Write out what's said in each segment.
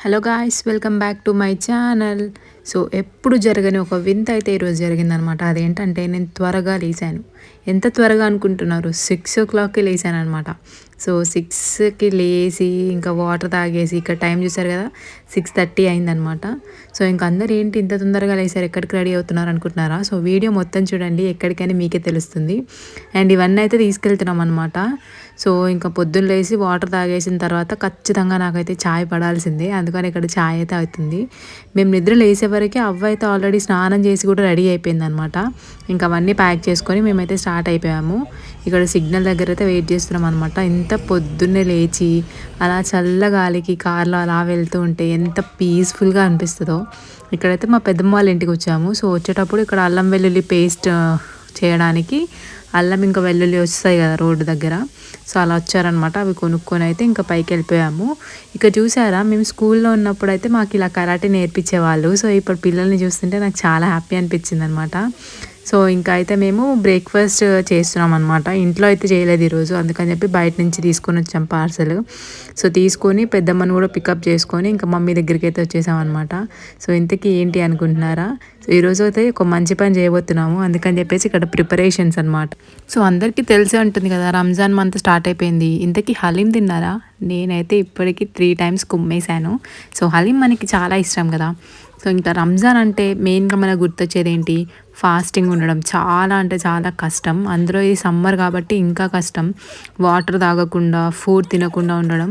Hello guys, welcome back to my channel. So ఎప్పుడు జరగని ఒక వింత అయితే ఈరోజు జరిగిందనమాట. అదేంటంటే నేను త్వరగా లేచాను. ఎంత త్వరగా అనుకుంటున్నారు? 6 o'clockకి లేచాను అనమాట. సో 6కి లేచి ఇంకా వాటర్ తాగేసి ఇక్కడ టైం చూసారు కదా, 6:30 అయిందనమాట. సో ఇంక అందరు ఏంటి ఇంత తొందరగా లేచారు, ఎక్కడికి రెడీ అవుతున్నారు అనుకుంటున్నారా? సో వీడియో మొత్తం చూడండి, ఎక్కడికైనా మీకే తెలుస్తుంది. అండ్ ఇవన్నీ అయితే తీసుకెళ్తున్నాం అనమాట. సో ఇంకా పొద్దున్న లేసి వాటర్ తాగేసిన తర్వాత ఖచ్చితంగా నాకైతే ఛాయ్ పడాల్సిందే. అందుకని ఇక్కడ ఛాయ్ అయితే అవుతుంది. మేము నిద్ర లేసేవరకు అవ్వ అయితే ఆల్రెడీ స్నానం చేసి కూడా రెడీ అయిపోయిందనమాట. ఇంకా అవన్నీ ప్యాక్ చేసుకొని మేమైతే స్టార్ట్ అయిపోయాము. ఇక్కడ సిగ్నల్ దగ్గర అయితే వెయిట్ చేస్తున్నాం అనమాట. ఇంత పొద్దున్నే లేచి అలా చల్లగాలికి కార్లో అలా వెళ్తూ ఉంటే ఎంత పీస్ఫుల్గా అనిపిస్తుందో. ఇక్కడైతే మా పెద్దమ్మ వాళ్ళ ఇంటికి వచ్చాము. సో వచ్చేటప్పుడు ఇక్కడ అల్లం వెల్లుల్లి పేస్ట్ చేయడానికి అల్లం ఇంకా వెల్లుల్లి వస్తాయి కదా రోడ్డు దగ్గర, సో అలా వచ్చారనమాట. అవి కొనుక్కొని అయితే ఇంకా పైకి వెళ్ళిపోయాము. ఇక చూసారా, మేము స్కూల్లో ఉన్నప్పుడు అయితే మాకు ఇలా కరాటే నేర్పించేవాళ్ళు. సో ఇప్పుడు పిల్లల్ని చూస్తుంటే నాకు చాలా హ్యాపీ అనిపించింది అనమాట. సో ఇంకా అయితే మేము బ్రేక్ఫాస్ట్ చేస్తున్నాం అనమాట. ఇంట్లో అయితే చేయలేదు ఈరోజు, అందుకని చెప్పి బయట నుంచి తీసుకొని వచ్చాం పార్సల్. సో తీసుకొని పెద్దమ్మని కూడా పికప్ చేసుకొని ఇంకా మమ్మీ దగ్గరికి అయితే వచ్చేసాం అనమాట. సో ఇంతకీ ఏంటి అనుకుంటున్నారా? సో ఈరోజు అయితే ఒక మంచి పని చేయబోతున్నాము, అందుకని చెప్పేసి ఇక్కడ ప్రిపరేషన్స్ అనమాట. సో అందరికీ తెలిసే ఉంటుంది కదా, రంజాన్ మంత్ స్టార్ట్ అయిపోయింది. ఇంతకీ హలీం తిన్నారా? నేనైతే ఇప్పటికీ 3 times కుమ్మేశాను. సో హలీం మనకి చాలా ఇష్టం కదా. సో ఇంకా రంజాన్ అంటే మెయిన్గా మనకు గుర్తొచ్చేది ఏంటి? ఫాస్టింగ్ ఉండడం. చాలా అంటే చాలా కష్టం. అందులో ఈ సమ్మర్ కాబట్టి ఇంకా కష్టం. వాటర్ తాగకుండా, ఫుడ్ తినకుండా ఉండడం.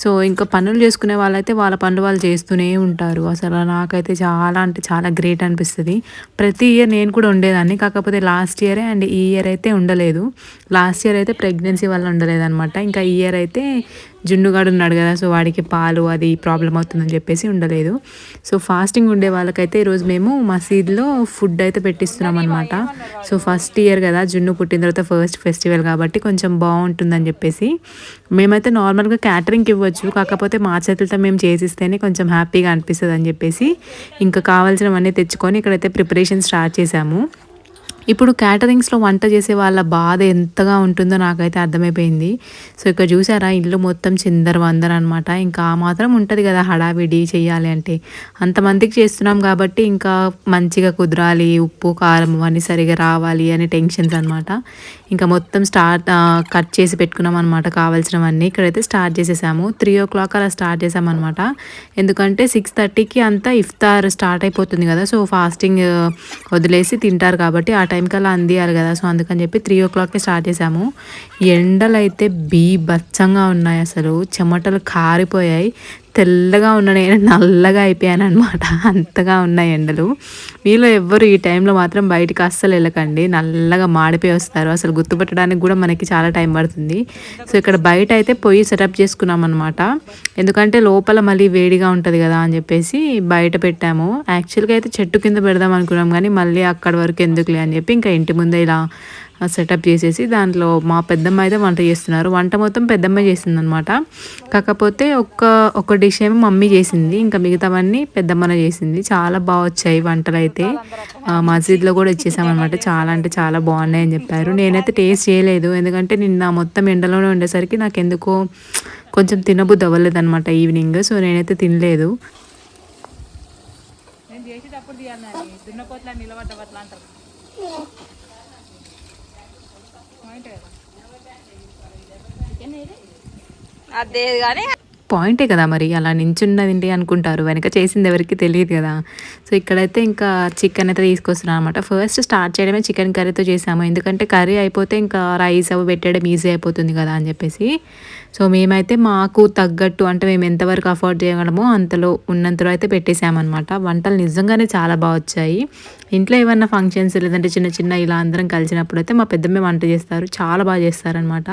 సో ఇంకా పనులు చేసుకునే వాళ్ళైతే వాళ్ళ పనులు వాళ్ళు చేస్తూనే ఉంటారు. అసలు నాకైతే చాలా అంటే చాలా గ్రేట్ అనిపిస్తుంది. ప్రతి ఇయర్ నేను కూడా ఉండేదాన్ని, కాకపోతే లాస్ట్ ఇయరే అండ్ ఈ ఇయర్ అయితే ఉండలేదు. లాస్ట్ ఇయర్ అయితే ప్రెగ్నెన్సీ వల్ల ఉండలేదన్నమాట. ఇంకా ఈ ఇయర్ అయితే జున్నుగాడు ఉన్నాడు కదా, సో వాడికి పాలు అది ప్రాబ్లం అవుతుందని చెప్పేసి ఉండలేదు. సో ఫాస్టింగ్ ఉండే వాళ్ళకైతే ఈరోజు మేము మసీద్లో ఫుడ్ అయితే పెట్టిస్తున్నాం అనమాట. సో ఫస్ట్ ఇయర్ కదా, జున్ను పుట్టిన తర్వాత ఫస్ట్ ఫెస్టివల్ కాబట్టి కొంచెం బాగుంటుందని చెప్పేసి మేమైతే నార్మల్గా క్యాటరింగ్కి ఇవ్వచ్చు, కాకపోతే మా చేతులతో మేము చేసిస్తేనే కొంచెం హ్యాపీగా అనిపిస్తుంది అని చెప్పేసి ఇంకా కావాల్సినవన్నీ తెచ్చుకొని ఇక్కడైతే ప్రిపరేషన్ స్టార్ట్ చేశాము. ఇప్పుడు క్యాటరింగ్స్లో వంట చేసే వాళ్ళ బాధ ఎంతగా ఉంటుందో నాకైతే అర్థమైపోయింది. సో ఇక్కడ చూసారా, ఇల్లు మొత్తం చిందరవందర అనమాట. ఇంకా ఆ మాత్రం ఉంటుంది కదా హడావిడి చేయాలి అంటే. అంతమందికి చేస్తున్నాం కాబట్టి ఇంకా మంచిగా కుదరాలి, ఉప్పు కారం అవన్నీ సరిగా రావాలి అని టెన్షన్స్ అనమాట. ఇంకా మొత్తం కట్ చేసి పెట్టుకున్నాం అనమాట కావాల్సినవన్నీ. ఇక్కడైతే స్టార్ట్ చేసేసాము. 3 o'clock అలా స్టార్ట్ చేసామన్నమాట. ఎందుకంటే 6:30కి అంతా ఇఫ్తార్ స్టార్ట్ అయిపోతుంది కదా. సో ఫాస్టింగ్ వదిలేసి తింటారు కాబట్టి ఆ టైంకి అలా అందియాలి కదా. సో అందుకని చెప్పి 3 o'clockకి స్టార్ట్ చేసాము. ఎండలు అయితే బీభత్సంగా ఉన్నాయి, అసలు చెమటలు కారిపోయాయి. తెల్లగా ఉన్న నేను నల్లగా అయిపోయాను అనమాట, అంతగా ఉన్నాయి ఎండలు. మీలో ఎవ్వరు ఈ టైంలో మాత్రం బయటికి అస్సలు వెళ్ళకండి, నల్లగా మాడిపోయి వస్తారు. అసలు గుర్తుపట్టడానికి కూడా మనకి చాలా టైం పడుతుంది. సో ఇక్కడ బయట అయితే పొయ్యి సెటప్ చేసుకున్నాం అనమాట. ఎందుకంటే లోపల మళ్ళీ వేడిగా ఉంటుంది కదా అని చెప్పేసి బయట పెట్టాము. యాక్చువల్గా అయితే చెట్టు కింద పెడదాం అనుకున్నాం, కానీ మళ్ళీ అక్కడి వరకు ఎందుకులే అని చెప్పి ఇంకా ఇంటి ముందే ఇలా సెటప్ చేసేసి దాంట్లో మా పెద్దమ్మ అయితే వంట చేస్తున్నారు. వంట మొత్తం పెద్దమ్మ చేసింది అనమాట. కాకపోతే ఒక డిష్ ఏమో మమ్మీ చేసింది, ఇంకా మిగతావన్నీ పెద్దమ్మనే చేసింది. చాలా బాగా వచ్చాయి వంటలు అయితే. మసీద్లో కూడా ఇచ్చేసామన్నమాట. చాలా అంటే చాలా బాగున్నాయి అని చెప్పారు. నేనైతే టేస్ట్ చేయలేదు, ఎందుకంటే నిన్న మొత్తం ఎండలోనే ఉండేసరికి నాకు ఎందుకో కొంచెం తినబుద్ధి అవ్వలేదు అనమాట ఈవినింగ్. సో నేనైతే తినలేదు. అదే కానీ పాయింటే కదా మరి, అలా నించున్నది అనుకుంటారు, వెనక చేసింది ఎవరికి తెలియదు కదా. సో ఇక్కడైతే ఇంకా చికెన్ అయితే తీసుకొస్తున్నాను అనమాట. ఫస్ట్ స్టార్ట్ చేయడమే చికెన్ కర్రీతో చేసాము, ఎందుకంటే కర్రీ అయిపోతే ఇంకా రైస్ అవి పెట్టడం ఈజీ అయిపోతుంది కదా అని చెప్పేసి. సో మేమైతే మాకు తగ్గట్టు, అంటే మేము ఎంతవరకు అఫోర్డ్ చేయగలమో అంతలో ఉన్నంతలో అయితే పెట్టేసామన్నమాట. వంటలు నిజంగానే చాలా బాగా వచ్చాయి. ఇంట్లో ఏమన్నా ఫంక్షన్స్ లేదంటే చిన్న చిన్న ఇలా అందరం కలిసినప్పుడు అయితే మా పెద్దమ్మే వంట చేస్తారు, చాలా బాగా చేస్తారనమాట.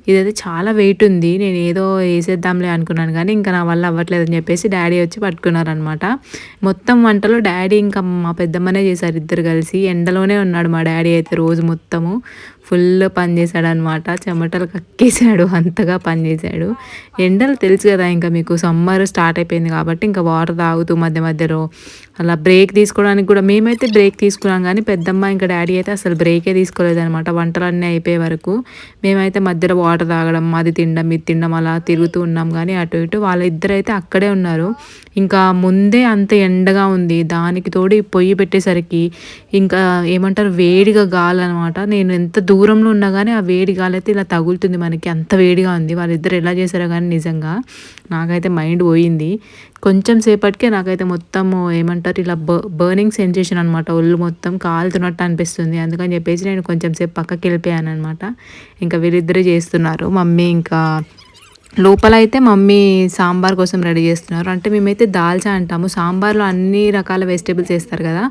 ఇదైతే చాలా వెయిట్ ఉంది, నేను ఏదో వేసేద్దాంలే అనుకున్నాను, కానీ ఇంకా నా వల్ల అవ్వట్లేదని చెప్పేసి డాడీ వచ్చి పట్టుకున్నారనమాట. మొత్తం వంటలు డాడీ ఇంకా మా పెద్దమ్మనే చేశారు, ఇద్దరు కలిసి. ఎండలోనే ఉన్నాడు మా డాడీ అయితే రోజు మొత్తము. ఫుల్ పని చేశాడనమాట. చెమటలు కక్కేసాడు, అంతగా పని చేశాడు. ఎండలు తెలుసు కదా ఇంకా మీకు, సమ్మర్ స్టార్ట్ అయిపోయింది కాబట్టి ఇంకా వాటర్ తాగుతూ మధ్య మధ్యలో అలా బ్రేక్ తీసుకోవడానికి కూడా మేమైతే బ్రేక్ తీసుకున్నాం, కానీ పెద్దమ్మ ఇంకా డాడీ అయితే అసలు బ్రేకే తీసుకోలేదనమాట. వంటలన్నీ అయిపోయే వరకు మేమైతే మధ్యలో వాటర్ తాగడం, అది తినడం ఇది తినడం అలా తిరుగుతూ ఉన్నాం. కానీ అటు ఇటు వాళ్ళిద్దరైతే అక్కడే ఉన్నారు. ఇంకా ముందే అంత ఎండగా ఉంది, దానికి తోడు ఈ పొయ్యి పెట్టేసరికి ఇంకా ఏమంటారు వేడిగా గాలి అనమాట. నేను ఎంత దూరంలో ఉన్నా కానీ ఆ వేడి గాలి అయితే ఇలా తగులుతుంది మనకి, అంత వేడిగా ఉంది. వాళ్ళిద్దరు ఎలా చేశారో కానీ నిజంగా నాకైతే మైండ్ పోయింది. కొంచెం సేపటికే నాకైతే మొత్తము ఏమంటారు ఇలా బర్నింగ్ సెన్సేషన్ అనమాట, ఒళ్ళు మొత్తం కాలుతున్నట్టు అనిపిస్తుంది. అందుకని చెప్పేసి నేను కొంచెం సేపు పక్కకి వెళ్ళిపోయాను అనమాట. ఇంకా వీళ్ళిద్దరే చేస్తున్నారు. మమ్మీ ఇంకా లోపల అయితే మమ్మీ సాంబార్ కోసం రెడీ చేస్తున్నారు. అంటే మేమైతే దాల్చా అంటాము, సాంబార్లో అన్ని రకాల వెజిటేబుల్స్ వేస్తారు కదా,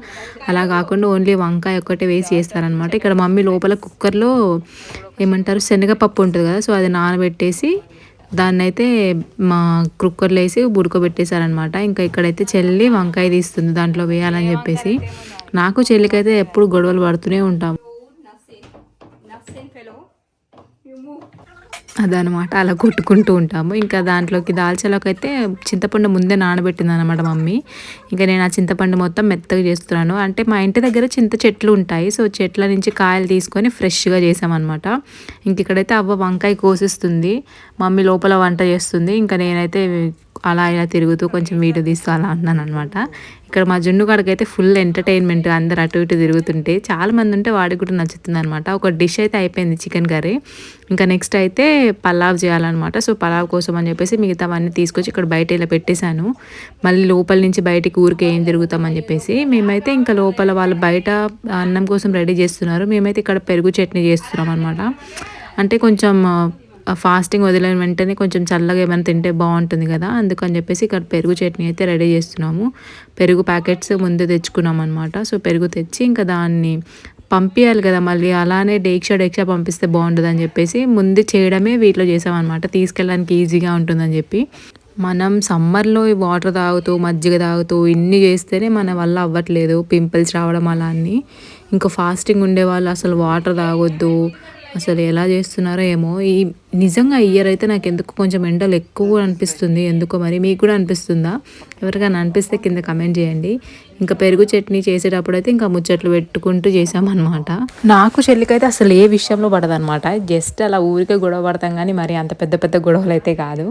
అలా కాకుండా ఓన్లీ వంకాయ ఒక్కటే వేసి చేస్తారనమాట. ఇక్కడ మమ్మీ లోపల కుక్కర్లో ఏమంటారు శనగపప్పు ఉంటుంది కదా, సో అది నానబెట్టేసి దాన్ని అయితే మా కుక్కర్లో వేసి ఉడకబెట్టేశారనమాట. ఇంకా ఇక్కడైతే చెల్లి వంకాయ తీస్తుంది దాంట్లో వేయాలని చెప్పేసి. నాకు చెల్లికైతే ఎప్పుడు గొడవలు పడుతూనే ఉంటాము అదనమాట, అలా కొట్టుకుంటూ ఉంటాము. ఇంకా దాంట్లోకి దాల్చాలోకి అయితే చింతపండు ముందే నానబెట్టింది అనమాట మమ్మీ. ఇంకా నేను ఆ చింతపండు మొత్తం మెత్తగా చేస్తున్నాను. అంటే మా ఇంటి దగ్గర చింత చెట్లు ఉంటాయి, సో చెట్ల నుంచి కాయలు తీసుకొని ఫ్రెష్గా చేసామన్నమాట. ఇంక ఇక్కడైతే అవ్వ వంకాయ కోసిస్తుంది, మమ్మీ లోపల వంట చేస్తుంది. ఇంకా నేనైతే అలా ఇలా తిరుగుతూ కొంచెం వీడియో తీస్తూ అలా అన్నాను అనమాట. ఇక్కడ మా జున్ను కాడికైతే ఫుల్ ఎంటర్టైన్మెంట్, అందరు అటు ఇటు తిరుగుతుంటే చాలామంది ఉంటే వాడికి కూడా నచ్చుతుంది అనమాట. ఒక డిష్ అయితే అయిపోయింది చికెన్ కర్రీ, ఇంకా నెక్స్ట్ అయితే పలావ్ చేయాలన్నమాట. సో పలావ్ కోసం అని చెప్పేసి మిగతావన్నీ తీసుకొచ్చి ఇక్కడ బయట ఇలా పెట్టేశాను. మళ్ళీ లోపల నుంచి బయటికి ఊరికే ఏం తిరుగుతామని చెప్పేసి మేమైతే ఇంకా లోపల వాళ్ళు బయట అన్నం కోసం రెడీ చేస్తున్నారు, మేమైతే ఇక్కడ పెరుగు చట్నీ చేస్తున్నాం అనమాట. అంటే కొంచెం ఫాస్టింగ్ వదిలిన వెంటనే కొంచెం చల్లగా ఏమైనా తింటే బాగుంటుంది కదా, అందుకని చెప్పేసి ఇక్కడ పెరుగు చట్నీ అయితే రెడీ చేస్తున్నాము. పెరుగు ప్యాకెట్స్ ముందు తెచ్చుకున్నాం అనమాట. సో పెరుగు తెచ్చి ఇంకా దాన్ని పంపించాలి కదా, మళ్ళీ అలానే డేక్షా పంపిస్తే బాగుంటుంది అని చెప్పేసి ముందు చేయడమే వీటిలో చేసామన్నమాట, తీసుకెళ్ళడానికి ఈజీగా ఉంటుందని చెప్పి. మనం సమ్మర్లో వాటర్ తాగుతూ మజ్జిగ తాగుతూ ఇన్ని చేస్తేనే మన వల్ల అవ్వట్లేదు, పింపుల్స్ రావడం అలా అన్నీ. ఇంకా ఫాస్టింగ్ ఉండే వాళ్ళు అసలు వాటర్ తాగొద్దు, అసలు ఎలా చేస్తున్నారో ఏమో. ఈ నిజంగా ఇయర్ అయితే నాకు ఎందుకు కొంచెం ఎండలు ఎక్కువ అనిపిస్తుంది, ఎందుకో మరి మీకు కూడా అనిపిస్తుందా? ఎవరికైనా అనిపిస్తే కింద కమెంట్ చేయండి. ఇంకా పెరుగు చట్నీ చేసేటప్పుడు అయితే ఇంకా ముచ్చట్లు పెట్టుకుంటూ చేసామన్నమాట. నాకు చెల్లికైతే అసలు ఏ విషయంలో పడదనమాట, జస్ట్ అలా ఊరికే గొడవ పడతాం, కానీ మరి అంత పెద్ద పెద్ద గొడవలు అయితే కాదు.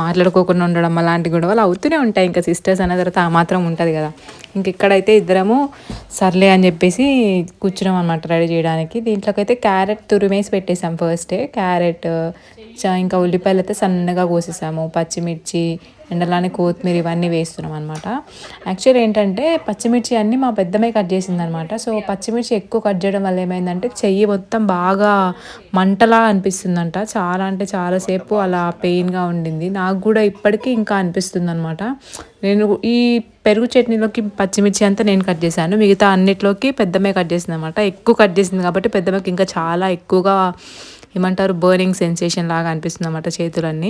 మాట్లాడుకోకుండా ఉండడం అలాంటి గొడవలు అవుతూనే ఉంటాయి. ఇంకా సిస్టర్స్ అనే తర్వాత ఆ మాత్రం ఉంటుంది కదా. ఇంక ఇక్కడైతే ఇద్దరము సర్లే అని చెప్పేసి కూర్చున్నాం అనమాట రెడీ చేయడానికి. దీంట్లోకైతే క్యారెట్ తురిమేసి పెట్టేసాం ఫస్టే, క్యారెట్ ఇంకా ఉల్లిపాయలు అయితే సన్నగా కోసేసాము, పచ్చిమిర్చి అండ్ అలానే కొత్తిమీర ఇవన్నీ వేస్తున్నాం అనమాట. యాక్చువల్లీ ఏంటంటే పచ్చిమిర్చి అన్నీ మా పెద్దమ్మాయి కట్ చేసింది అనమాట. సో పచ్చిమిర్చి ఎక్కువ కట్ చేయడం వల్ల ఏమైందంటే చెయ్యి మొత్తం బాగా మంటలా అనిపిస్తుందంట, చాలా అంటే చాలాసేపు అలా పెయిన్గా ఉండింది. నాకు కూడా ఇప్పటికీ ఇంకా అనిపిస్తుంది అనమాట. నేను ఈ పెరుగు చట్నీలోకి పచ్చిమిర్చి అంతా నేను కట్ చేశాను, మిగతా అన్నిట్లోకి పెద్దమ్మాయి కట్ చేసింది అనమాట. ఎక్కువ కట్ చేసింది కాబట్టి పెద్దమ్మకి ఇంకా చాలా ఎక్కువగా ఏమంటారు బర్నింగ్ సెన్సేషన్ లాగా అనిపిస్తుంది అన్నమాట చేతులన్నీ.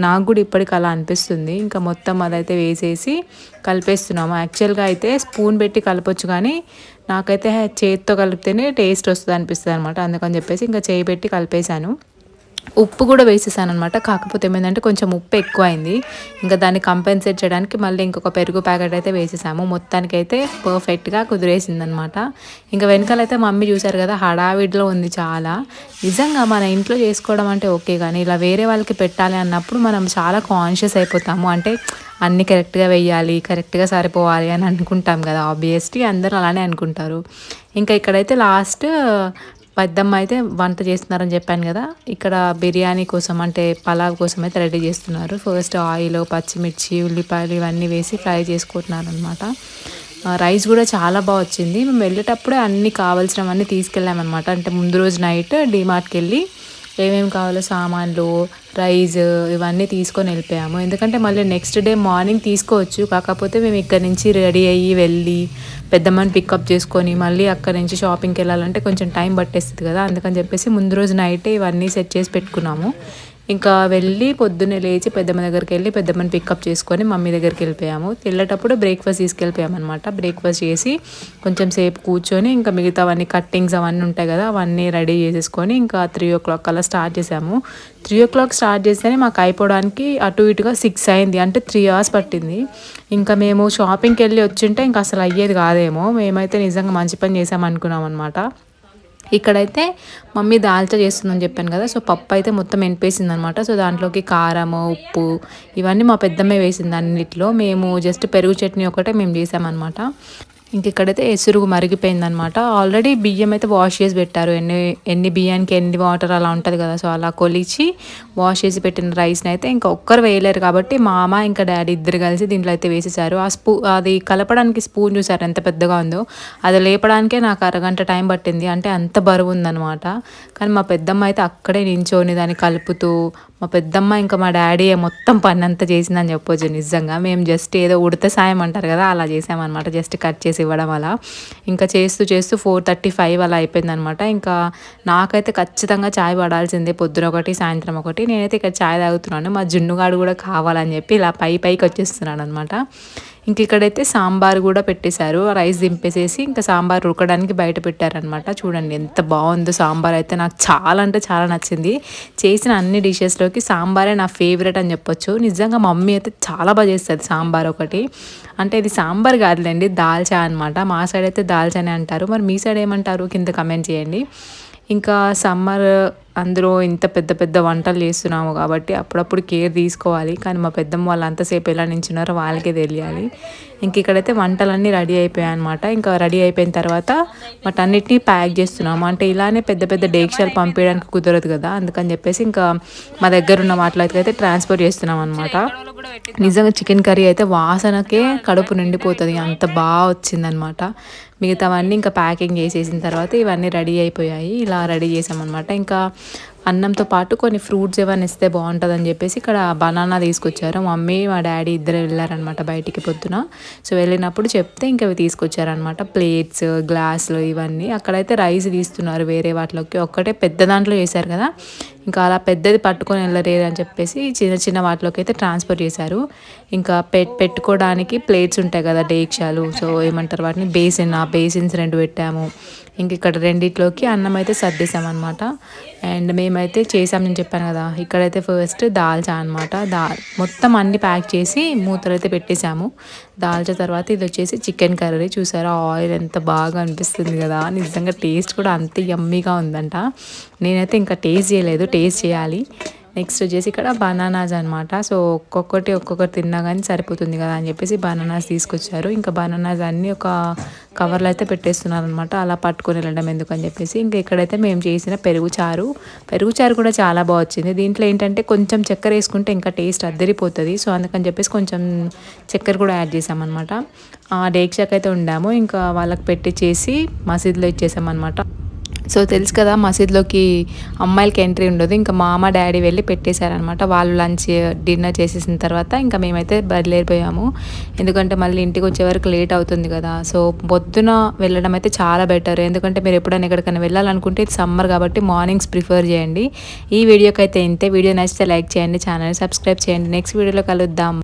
నాకు కూడా ఇప్పటికి అలా అనిపిస్తుంది. ఇంకా మొత్తం అదైతే వేసేసి కలిపేస్తున్నాము. యాక్చువల్గా అయితే స్పూన్ పెట్టి కలపొచ్చు, కానీ నాకైతే చేతితో కలిపితేనే టేస్ట్ వస్తుంది అనిపిస్తుంది అనమాట. అందుకని చెప్పేసి ఇంకా చేయి పెట్టి కలిపేశాను. ఉప్పు కూడా వేసేసాను అనమాట, కాకపోతే ఏమైందంటే కొంచెం ఉప్పు ఎక్కువ అయింది. ఇంకా దాన్ని కంపెన్సేట్ చేయడానికి మళ్ళీ ఇంకొక పెరుగు ప్యాకెట్ అయితే వేసేసాము. మొత్తానికి అయితే పర్ఫెక్ట్గా కుదిరేసింది అనమాట. ఇంకా వెనకాలైతే మమ్మీ చూసారు కదా హడావిడిలో ఉంది చాలా. నిజంగా మన ఇంట్లో చేసుకోవడం అంటే ఓకే, కానీ ఇలా వేరే వాళ్ళకి పెట్టాలి అన్నప్పుడు మనం చాలా కాన్షియస్ అయిపోతాము. అంటే అన్నీ కరెక్ట్గా వేయాలి, కరెక్ట్గా సరిపోవాలి అని అనుకుంటాం కదా, ఆబ్వియస్లీ అందరూ అలానే అనుకుంటారు. ఇంకా ఇక్కడైతే లాస్ట్ పెద్దమ్మ అయితే వంట చేస్తున్నారని చెప్పాను కదా, ఇక్కడ బిర్యానీ కోసం అంటే పలావ్ కోసం అయితే రెడీ చేస్తున్నారు. ఫస్ట్ ఆయిల్, పచ్చిమిర్చి, ఉల్లిపాయలు ఇవన్నీ వేసి ఫ్రై చేసుకుంటున్నారు అనమాట. రైస్ కూడా చాలా బాగా వచ్చింది. మేము వెళ్ళేటప్పుడే అన్నీ కావాల్సినవన్నీ తీసుకెళ్ళామన్నమాట. అంటే ముందు రోజు నైట్ డీమార్ట్కి వెళ్ళి ఏమేమి కావాలో సామాన్లు, రైస్ ఇవన్నీ తీసుకొని వెళ్ళిపోయాము. ఎందుకంటే మళ్ళీ నెక్స్ట్ డే మార్నింగ్ తీసుకోవచ్చు, కాకపోతే మేము ఇక్కడ నుంచి రెడీ అయ్యి వెళ్ళి పెద్దమ్మని పికప్ చేసుకొని మళ్ళీ అక్కడ నుంచి షాపింగ్కి వెళ్ళాలంటే కొంచెం టైం పట్టేస్తుంది కదా, అందుకని చెప్పేసి ముందు రోజు నైటే ఇవన్నీ సెట్ చేసి పెట్టుకున్నాము. ఇంకా వెళ్ళి పొద్దున్నే లేచి పెద్దమ్మ దగ్గరికి వెళ్ళి పెద్దమ్మని పికప్ చేసుకొని మమ్మీ దగ్గరికి వెళ్ళిపోయాము. వెళ్ళేటప్పుడు బ్రేక్ఫాస్ట్ తీసుకెళ్ళిపోయాము అనమాట. బ్రేక్ఫాస్ట్ చేసి కొంచెం సేపు కూర్చొని ఇంకా మిగతావన్నీ కట్టింగ్స్ అవన్నీ ఉంటాయి కదా, అవన్నీ రెడీ చేసేసుకొని ఇంకా 3 o'clock అలా స్టార్ట్ చేసాము. 3 o'clock స్టార్ట్ చేస్తేనే మాకు అయిపోవడానికి అటు ఇటుగా 6 అయింది, అంటే 3 hours పట్టింది. ఇంకా మేము షాపింగ్కి వెళ్ళి వచ్చింటే ఇంకా అసలు అయ్యేది కాదేమో. మేమైతే నిజంగా మంచి పని చేసాం అనుకున్నాం అనమాట. ఇక్కడైతే మమ్మీ దాల్చా చేస్తుందని చెప్పాను కదా, సో పప్పు అయితే మొత్తం ఎనిపేసింది అనమాట. సో దాంట్లోకి కారము, ఉప్పు ఇవన్నీ మా పెద్దమ్మే వేసింది అన్నిట్లో. మేము జస్ట్ పెరుగు చట్నీ ఒకటే మేము చేసామన్నమాట. ఇంక ఇక్కడైతే ఎసురుగు మరిగిపోయిందనమాట. ఆల్రెడీ బియ్యం అయితే వాష్ చేసి పెట్టారు, ఎన్ని బియ్యానికి ఎన్ని వాటర్ అలా ఉంటుంది కదా, సో అలా కొలిచి వాష్ చేసి పెట్టిన రైస్ని అయితే ఇంకా ఒక్కరు వేయలేరు కాబట్టి మా అమ్మ ఇంకా డాడీ ఇద్దరు కలిసి దీంట్లో అయితే వేసేసారు. అది కలపడానికి స్పూన్ చూసారు ఎంత పెద్దగా ఉందో, అది లేపడానికే నాకు అరగంట టైం పట్టింది, అంటే అంత బరువు ఉందనమాట. కానీ మా పెద్దమ్మ అయితే అక్కడే నించొని దాన్ని కలుపుతూ, మా పెద్దమ్మ ఇంకా మా డాడీ మొత్తం పని అంతా చేసిందని చెప్పొచ్చు. నిజంగా మేము జస్ట్ ఏదో ఉడత సాయం అంటారు కదా, అలా చేసామన్నమాట. జస్ట్ కట్ చేసి ఇవ్వడం అలా. ఇంకా చేస్తూ 4:35 అలా అయిపోయిందనమాట. ఇంకా నాకైతే ఖచ్చితంగా చాయ్ పడాల్సిందే, పొద్దున ఒకటి సాయంత్రం ఒకటి. నేనైతే ఇక్కడ చాయ్ తాగుతున్నాను, మా జున్నుగాడు కూడా కావాలని చెప్పి ఇలా పైకి వచ్చేస్తున్నాడు అనమాట. ఇంక ఇక్కడైతే సాంబార్ కూడా పెట్టేశారు. రైస్ దింపేసేసి ఇంకా సాంబార్ ఉడకడానికి బయట పెట్టారనమాట. చూడండి ఎంత బాగుందో సాంబార్ అయితే, నాకు చాలా అంటే చాలా నచ్చింది. చేసిన అన్ని డిషెస్లోకి సాంబారే నా ఫేవరెట్ అని చెప్పొచ్చు. నిజంగా మమ్మీ అయితే చాలా బాగా చేస్తుంది సాంబార్ ఒకటి. అంటే ఇది సాంబార్ కాదులేండి, దాల్చా అనమాట. మా సైడ్ అయితే దాల్చానే అంటారు, మరి మీ సైడ్ ఏమంటారు కింద కమెంట్ చేయండి. ఇంకా సమ్మర్ అందులో ఇంత పెద్ద పెద్ద వంటలు చేస్తున్నాము కాబట్టి అప్పుడప్పుడు కేర్ తీసుకోవాలి. కానీ మా పెద్దమ్మ వాళ్ళు అంతసేపు ఎలా నించున్నారో వాళ్ళకే తెలియాలి. ఇంక ఇక్కడైతే వంటలన్నీ రెడీ అయిపోయాయి అనమాట. ఇంకా రెడీ అయిపోయిన తర్వాత వాటన్నిటినీ ప్యాక్ చేస్తున్నాము. అంటే ఇలానే పెద్ద పెద్ద డేక్షాలు పంపించడానికి కుదరదు కదా, అందుకని చెప్పేసి ఇంకా మా దగ్గర ఉన్న వాటిలో అయితే ట్రాన్స్ఫర్ చేస్తున్నాం అనమాట. నిజంగా చికెన్ కర్రీ అయితే వాసనకే కడుపు నిండిపోతుంది, అంత బాగా వచ్చిందనమాట. మిగతావన్నీ ఇంకా ప్యాకింగ్ చేసేసిన తర్వాత ఇవన్నీ రెడీ అయిపోయాయి. ఇలా రెడీ చేసామన్నమాట. ఇంకా అన్నంతో పాటు కొన్ని ఫ్రూట్స్ ఏమైనా ఇస్తే బాగుంటుందని చెప్పేసి ఇక్కడ బనానా తీసుకొచ్చారు. మమ్మీ మా డాడీ ఇద్దరు వెళ్ళారనమాట బయటికి పొద్దున. సో వెళ్ళినప్పుడు చెప్తే ఇంకా అవి తీసుకొచ్చారనమాట. ప్లేట్స్, గ్లాసులు ఇవన్నీ. అక్కడైతే రైస్ తీస్తున్నారు వేరే వాటిలోకి, ఒక్కటే పెద్ద దాంట్లో చేశారు కదా, ఇంకా అలా పెద్దది పట్టుకొని వెళ్ళలేరు అని చెప్పేసి చిన్న చిన్న వాటిలోకి అయితే ట్రాన్స్ఫర్ చేశారు. ఇంకా పెట్టుకోవడానికి ప్లేట్స్ ఉంటాయి కదా, డేక్షాలు, సో ఏమంటారు వాటిని, బేసిన్స్ 2 పెట్టాము. ఇంక ఇక్కడ రెండిట్లోకి అన్నం అయితే సర్దేశామన్నమాట. అండ్ మేమైతే చేసామని చెప్పాను కదా, ఇక్కడైతే ఫస్ట్ దాల్చా అనమాట. మొత్తం అన్ని ప్యాక్ చేసి మూతలు అయితే పెట్టేశాము. దాల్చా తర్వాత ఇది వచ్చేసి చికెన్ కర్రీ. చూసారా ఆయిల్ ఎంత బాగా అనిపిస్తుంది కదా, నిజంగా టేస్ట్ కూడా అంత యమ్మీగా ఉందంట. నేనైతే ఇంకా టేస్ట్ చేయలేదు, టేస్ట్ చేయాలి. నెక్స్ట్ వచ్చేసి ఇక్కడ బనానాస్ అనమాట. సో ఒక్కొక్కటి తిన్నా కానీ సరిపోతుంది కదా అని చెప్పేసి బనానాస్ తీసుకొచ్చారు. ఇంకా బనానాస్ అన్నీ ఒక కవర్లో అయితే పెట్టేస్తున్నారు అనమాట, అలా పట్టుకొని వెళ్ళడం ఎందుకని చెప్పేసి. ఇంకా ఇక్కడైతే మేము చేసిన పెరుగు చారు కూడా చాలా బాగా వచ్చింది. దీంట్లో ఏంటంటే కొంచెం చక్కెర వేసుకుంటే ఇంకా టేస్ట్ అద్దరిపోతుంది. సో అందుకని చెప్పేసి కొంచెం చక్కెర కూడా యాడ్ చేసామన్నమాట. డేక్షాకి అయితే ఉండాము, ఇంకా వాళ్ళకి పెట్టి చేసి మసీదులో ఇచ్చేసామన్నమాట. సో తెలుసు కదా, మసీద్లోకి అమ్మాయిలకి ఎంట్రీ ఉండదు. ఇంకా మా అమ్మ డాడీ వెళ్ళి పెట్టేశారనమాట. వాళ్ళు లంచ్ డిన్నర్ చేసేసిన తర్వాత ఇంకా మేమైతే బయలుదేరిపోయాము. ఎందుకంటే మళ్ళీ ఇంటికి వచ్చే వరకు లేట్ అవుతుంది కదా. సో పొద్దున వెళ్ళడం అయితే చాలా బెటర్. ఎందుకంటే మీరు ఎప్పుడైనా ఎక్కడికైనా వెళ్ళాలనుకుంటే ఇది సమ్మర్ కాబట్టి మార్నింగ్స్ ప్రిఫర్ చేయండి. ఈ వీడియోకి అయితే ఇంతే. వీడియో నచ్చితే లైక్ చేయండి, ఛానల్ సబ్స్క్రైబ్ చేయండి. నెక్స్ట్ వీడియోలో కలుద్దాం.